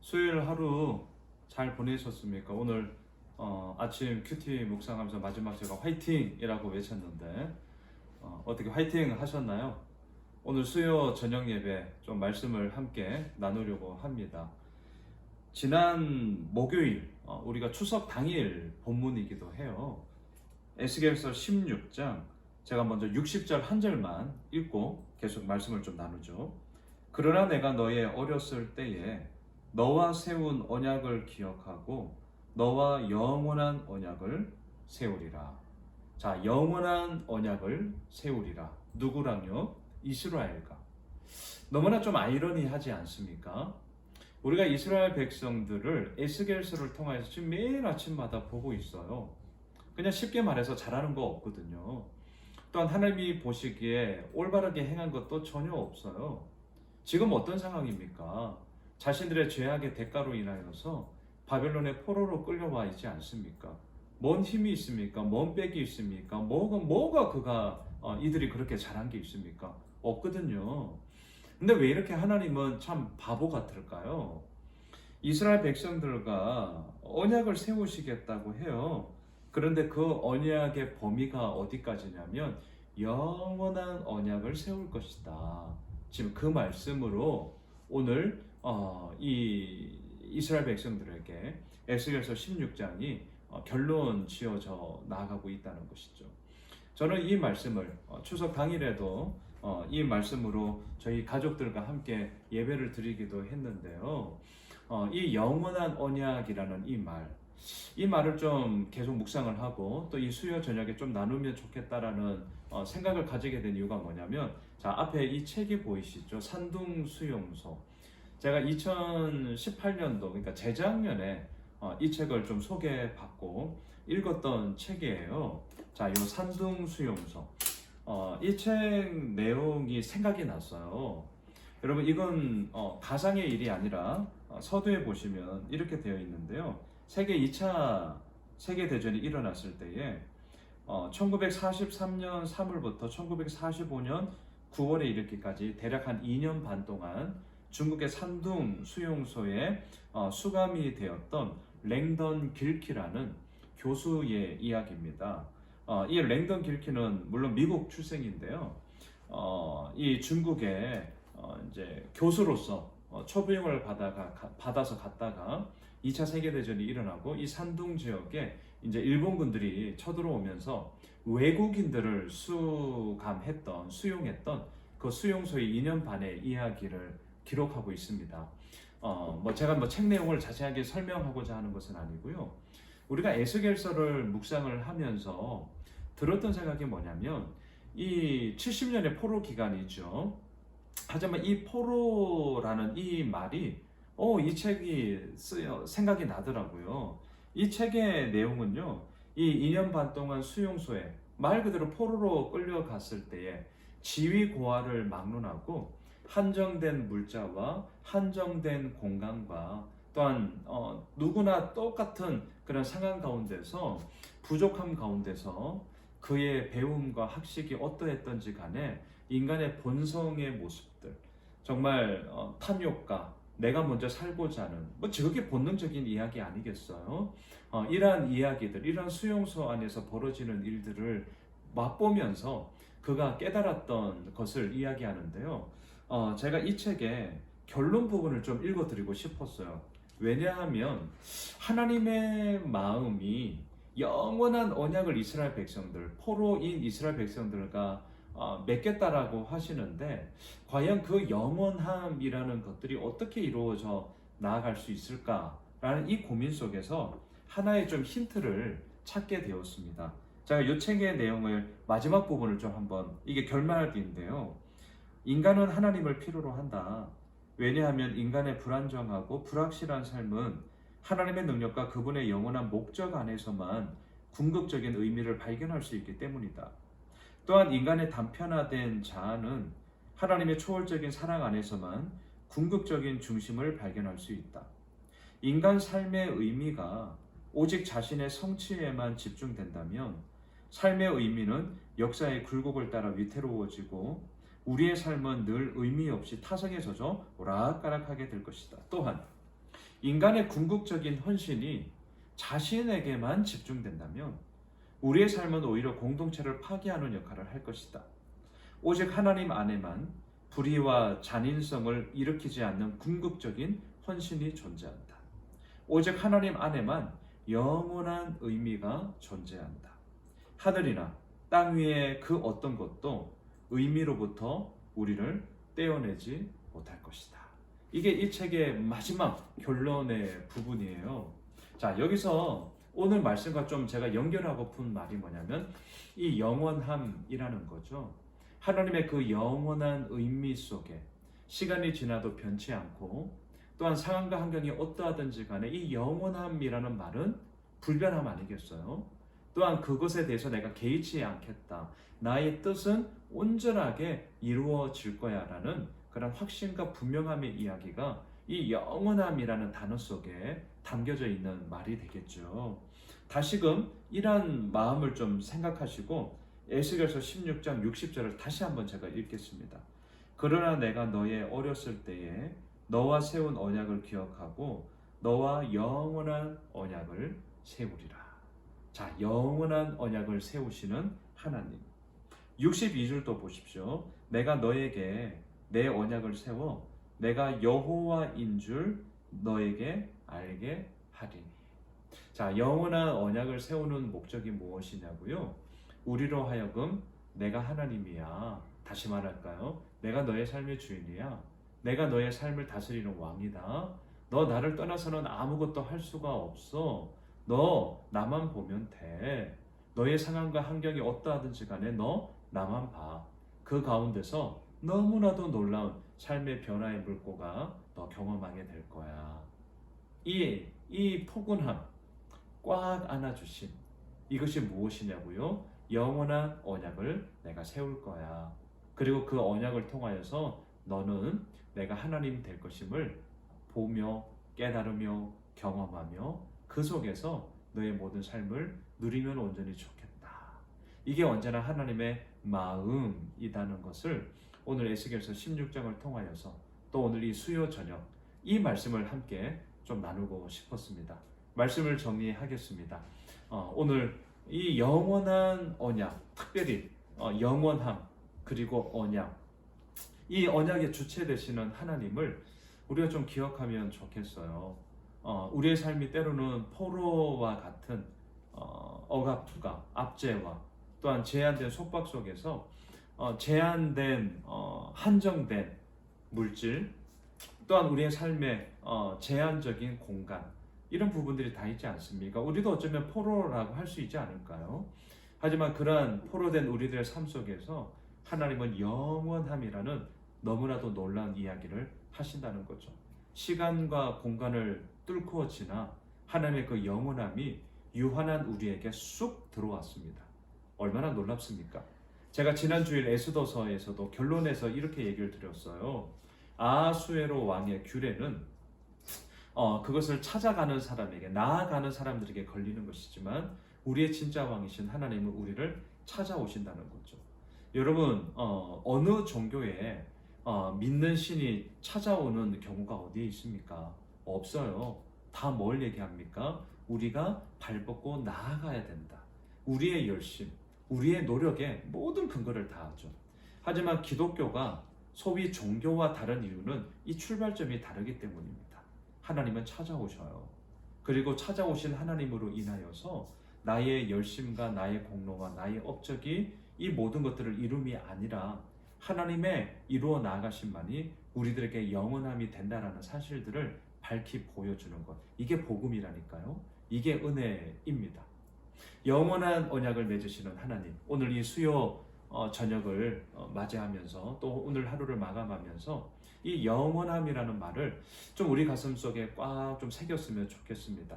수요일 하루 잘 보내셨습니까? 오늘 아침 큐티 묵상하면서 마지막 제가 화이팅이라고 외쳤는데 어떻게 화이팅 하셨나요? 오늘 수요 저녁 예배 좀 말씀을 함께 나누려고 합니다. 지난 목요일 우리가 추석 당일 본문이기도 해요. 에스겔서 16장 제가 먼저 60절 한 절만 읽고 계속 말씀을 좀 나누죠. 그러나 내가 너의 어렸을 때에 너와 세운 언약을 기억하고 너와 영원한 언약을 세우리라. 자, 영원한 언약을 세우리라. 누구랑요? 이스라엘과. 너무나 좀 아이러니하지 않습니까? 우리가 이스라엘 백성들을 에스겔서를 통해서 지금 매일 아침마다 보고 있어요. 그냥 쉽게 말해서 잘하는 거 없거든요. 또한 하나님이 보시기에 올바르게 행한 것도 전혀 없어요. 지금 어떤 상황입니까? 자신들의 죄악의 대가로 인하여서 바벨론의 포로로 끌려와 있지 않습니까? 뭔 힘이 있습니까? 뭔 빽이 있습니까? 뭐가 그가 이들이 그렇게 잘한 게 있습니까? 없거든요. 근데 왜 이렇게 하나님은 참 바보 같을까요? 이스라엘 백성들과 언약을 세우시겠다고 해요. 그런데 그 언약의 범위가 어디까지냐면 영원한 언약을 세울 것이다. 지금 그 말씀으로 오늘 이 이스라엘 백성들에게 에스겔서 16장이 결론 지어져 나가고 있다는 것이죠. 저는 이 말씀을 추석 당일에도 이 말씀으로 저희 가족들과 함께 예배를 드리기도 했는데요. 이 영원한 언약이라는 이 말을 좀 계속 묵상을 하고 또 이 수요 저녁에 좀 나누면 좋겠다라는 생각을 가지게 된 이유가 뭐냐면, 자, 앞에 이 책이 보이시죠? 산둥수용소. 제가 2018년도, 그러니까 재작년에 이 책을 좀 소개받고 읽었던 책이에요. 자, 이 산둥수용소. 이 책 내용이 생각이 났어요. 여러분, 이건 가상의 일이 아니라 서두에 보시면 이렇게 되어 있는데요. 세계 2차 세계대전이 일어났을 때에 1943년 3월부터 1945년 9월에 이르기까지 대략 한 2년 반 동안 중국의 산둥 수용소에 수감이 되었던 랭던 길키라는 교수의 이야기입니다. 이 랭던 길키는 물론 미국 출생인데요. 이 중국에 이제 교수로서 초빙을 받아서 갔다가 2차 세계대전이 일어나고 이 산둥 지역에 이제 일본군들이 쳐들어오면서 외국인들을 수용했던 그 수용소의 2년 반의 이야기를 기록하고 있습니다. 제가 책 내용을 자세하게 설명하고자 하는 것은 아니고요. 우리가 에스겔서를 묵상을 하면서 들었던 생각이 뭐냐면, 이 70년의 포로 기간이죠. 하지만 이 포로라는 이 말이 이 책이 생각이 나더라고요. 이 책의 내용은요, 이 2년 반 동안 수용소에 말 그대로 포로로 끌려갔을 때에 지위 고하를 막론하고 한정된 물자와 한정된 공간과 또한 누구나 똑같은 그런 상황 가운데서, 부족함 가운데서 그의 배움과 학식이 어떠했던지 간에 인간의 본성의 모습들, 정말 탐욕과 내가 먼저 살고자 하는, 저게 본능적인 이야기 아니겠어요? 이러한 이야기들, 이러한 수용소 안에서 벌어지는 일들을 맛보면서 그가 깨달았던 것을 이야기하는데요. 제가 이 책의 결론 부분을 좀 읽어드리고 싶었어요. 왜냐하면 하나님의 마음이 영원한 언약을 이스라엘 백성들, 포로인 이스라엘 백성들과 맺겠다라고 하시는데, 과연 그 영원함이라는 것들이 어떻게 이루어져 나아갈 수 있을까라는 이 고민 속에서 하나의 좀 힌트를 찾게 되었습니다. 제가 이 책의 내용을 마지막 부분을 좀 한번, 이게 결말인데요. 인간은 하나님을 필요로 한다. 왜냐하면 인간의 불안정하고 불확실한 삶은 하나님의 능력과 그분의 영원한 목적 안에서만 궁극적인 의미를 발견할 수 있기 때문이다. 또한 인간의 단편화된 자아는 하나님의 초월적인 사랑 안에서만 궁극적인 중심을 발견할 수 있다. 인간 삶의 의미가 오직 자신의 성취에만 집중된다면 삶의 의미는 역사의 굴곡을 따라 위태로워지고 우리의 삶은 늘 의미 없이 타성에 젖어 오락가락하게 될 것이다. 또한 인간의 궁극적인 헌신이 자신에게만 집중된다면 우리의 삶은 오히려 공동체를 파괴하는 역할을 할 것이다. 오직 하나님 안에만 불의와 잔인성을 일으키지 않는 궁극적인 헌신이 존재한다. 오직 하나님 안에만 영원한 의미가 존재한다. 하늘이나 땅 위의 그 어떤 것도 의미로부터 우리를 떼어내지 못할 것이다. 이게 이 책의 마지막 결론의 부분이에요. 자, 여기서 오늘 말씀과 좀 제가 연결하고픈 말이 뭐냐면 이 영원함이라는 거죠. 하나님의 그 영원한 의미 속에 시간이 지나도 변치 않고 또한 상황과 환경이 어떠하든지 간에 이 영원함이라는 말은 불변함 아니겠어요? 또한 그것에 대해서 내가 개의치 않겠다. 나의 뜻은 온전하게 이루어질 거야 라는 그런 확신과 분명함의 이야기가 이 영원함이라는 단어 속에 담겨져 있는 말이 되겠죠. 다시금 이러한 마음을 좀 생각하시고 에스겔서 16장 60절을 다시 한번 제가 읽겠습니다. 그러나 내가 너의 어렸을 때에 너와 세운 언약을 기억하고 너와 영원한 언약을 세우리라. 자, 영원한 언약을 세우시는 하나님. 62절도 보십시오. 내가 너에게 내 언약을 세워 내가 여호와인 줄 너에게 알게 하리니. 자, 영원한 언약을 세우는 목적이 무엇이냐고요? 우리로 하여금 내가 하나님이야. 다시 말할까요? 내가 너의 삶의 주인이야. 내가 너의 삶을 다스리는 왕이다. 너 나를 떠나서는 아무것도 할 수가 없어. 너 나만 보면 돼. 너의 상황과 환경이 어떠하든지 간에 너 나만 봐. 그 가운데서 너무나도 놀라운 삶의 변화의 물꼬가 너 경험하게 될 거야. 이 포근함 꽉 안아주신 이것이 무엇이냐고요? 영원한 언약을 내가 세울 거야. 그리고 그 언약을 통하여서 너는 내가 하나님 될 것임을 보며 깨달으며 경험하며 그 속에서 너의 모든 삶을 누리면 온전히 좋겠다. 이게 언제나 하나님의 마음이라는 것을 오늘 에스겔서 16장을 통하여서 또 오늘 이 수요 저녁 이 말씀을 함께 좀 나누고 싶었습니다. 말씀을 정리하겠습니다. 오늘 이 영원한 언약, 특별히 영원함 그리고 언약, 이 언약의 주체 되시는 하나님을 우리가 좀 기억하면 좋겠어요. 우리의 삶이 때로는 포로와 같은 억압과 압제와 또한 제한된 속박 속에서 제한된 한정된 물질 또한 우리의 삶의 제한적인 공간 이런 부분들이 다 있지 않습니까? 우리도 어쩌면 포로라고 할 수 있지 않을까요? 하지만 그러한 포로된 우리들의 삶 속에서 하나님은 영원함이라는 너무나도 놀라운 이야기를 하신다는 거죠. 시간과 공간을 뚫고 지나 하나님의 그 영원함이 유한한 우리에게 쑥 들어왔습니다. 얼마나 놀랍습니까? 제가 지난 주일 에스더서에서도 결론에서 이렇게 얘기를 드렸어요. 아하수에로 왕의 규례는 그것을 찾아가는 사람에게 나아가는 사람들에게 걸리는 것이지만 우리의 진짜 왕이신 하나님은 우리를 찾아오신다는 거죠. 여러분 어느 종교에 믿는 신이 찾아오는 경우가 어디에 있습니까? 없어요. 다 뭘 얘기합니까? 우리가 발벗고 나아가야 된다. 우리의 열심, 우리의 노력에 모든 근거를 다 하죠. 하지만 기독교가 소위 종교와 다른 이유는 이 출발점이 다르기 때문입니다. 하나님은 찾아오셔요. 그리고 찾아오신 하나님으로 인하여서 나의 열심과 나의 공로와 나의 업적이 이 모든 것들을 이룸이 아니라 하나님의 이루어 나아가심만이 우리들에게 영원함이 된다라는 사실들을 밝히 보여주는 것. 이게 복음이라니까요. 이게 은혜입니다. 영원한 언약을 맺으시는 하나님. 오늘 이 수요 저녁을 맞이하면서 또 오늘 하루를 마감하면서 이 영원함이라는 말을 좀 우리 가슴 속에 꽉 좀 새겼으면 좋겠습니다.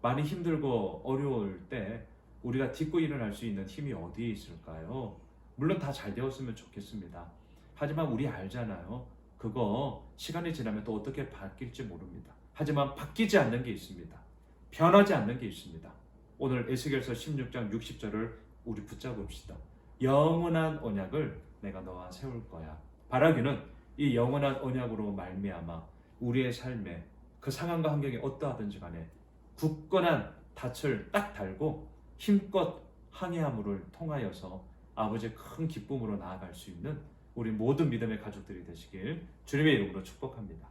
많이 힘들고 어려울 때 우리가 딛고 일어날 수 있는 힘이 어디에 있을까요? 물론 다 잘 되었으면 좋겠습니다. 하지만 우리 알잖아요. 그거 시간이 지나면 또 어떻게 바뀔지 모릅니다. 하지만 바뀌지 않는 게 있습니다. 변하지 않는 게 있습니다. 오늘 에스겔서 16장 60절을 우리 붙잡읍시다. 영원한 언약을 내가 너와 세울 거야. 바라기는 이 영원한 언약으로 말미암아 우리의 삶에 그 상황과 환경이 어떠하든지 간에 굳건한 닻을 딱 달고 힘껏 항해함을 통하여서 아버지의 큰 기쁨으로 나아갈 수 있는 우리 모든 믿음의 가족들이 되시길 주님의 이름으로 축복합니다.